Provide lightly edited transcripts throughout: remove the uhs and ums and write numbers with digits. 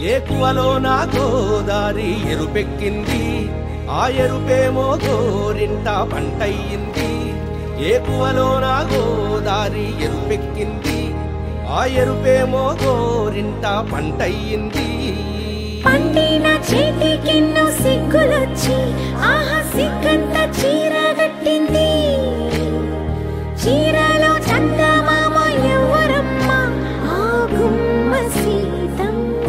ఏకువలో నా గోదారి ఎరుపెక్కింది ఆ ఎరుపేమో గోరింట పంటయ్యింది ఏకువలో నా గోదారి ఎరుపెక్కింది ఆ ఎరుపేమో గోరింట పంటయ్యింది పండిన చేతికెన్నో సిగ్గులొచ్చి ఆహా సిగ్గంత చీర కట్టింది చీరలో చందమామ ఎవరమ్మ ఆ గుమ్మ సీతమ్మ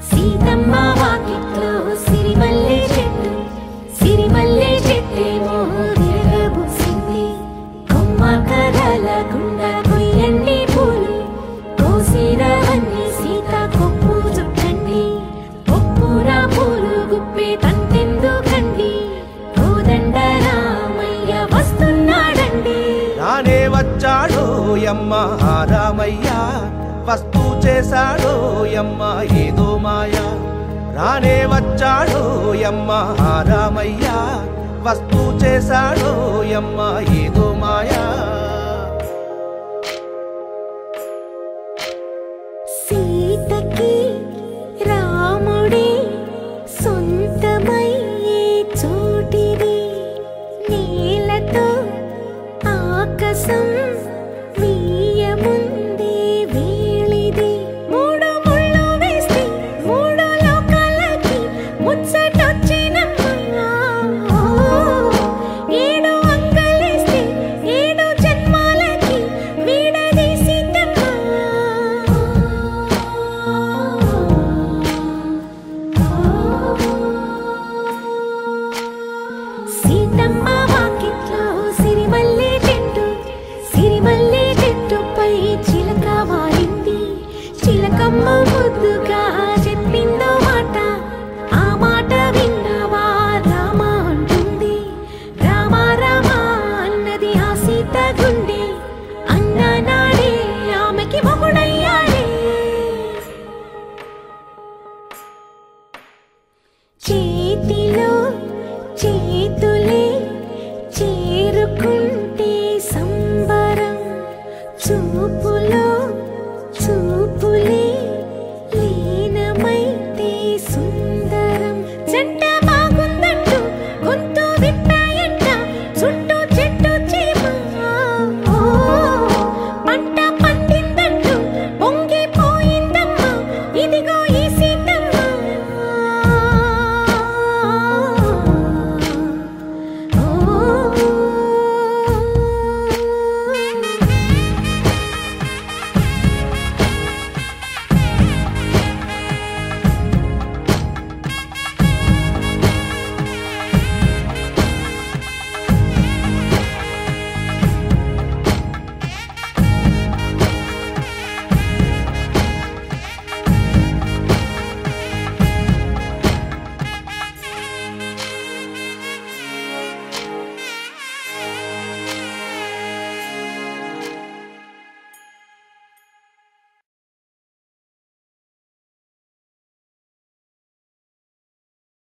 సీతమ్మ వాకిట్లో సిరిమల్లె చెట్టేమో విరగబూసింది కొమ్మ కదలకుండా కొయ్యండి పూలు కోసిరవన్నీ సీత కొప్పు చుట్టండి కొప్పురా పూలు గుప్పే తంతెందుకండి కోదండ రామయ్య వస్తున్నాడండి రానే వచ్చాడో యమ్మ రామయ్య వస్తూ చేశాడో యమ్మ ఏదో మాయ రానే వచ్చాడో యమ్మ రామయ్య వస్తూ చేశాడో యమ్మ ఏదో మాయా సీతకి రాముడే సొంతమయ్యే చోటిది నేలతో ఆకాశం వీయముందే వేళిది మూడు ముళ్ళు వేస్తే మూడు లోకాలకి ముచ్చటొచ్చినమ్మా ఏడు అంగలేస్తే ఏడు జన్మాలకి వీడదీసిందమ్మా సీతమ్మ వాకిట్లో సిరిమల్లె చెట్టుపై చిలక వాలింది చిలకమ్మ ముద్దుగా చెప్పిందో మాట ఆ మాట విన్నవా రామ అంటుంది రామ రామ అన్నది ఆ సీత గుండె అన్న నాడే ఆమెకి మొగుడయ్యాడే చేతిలో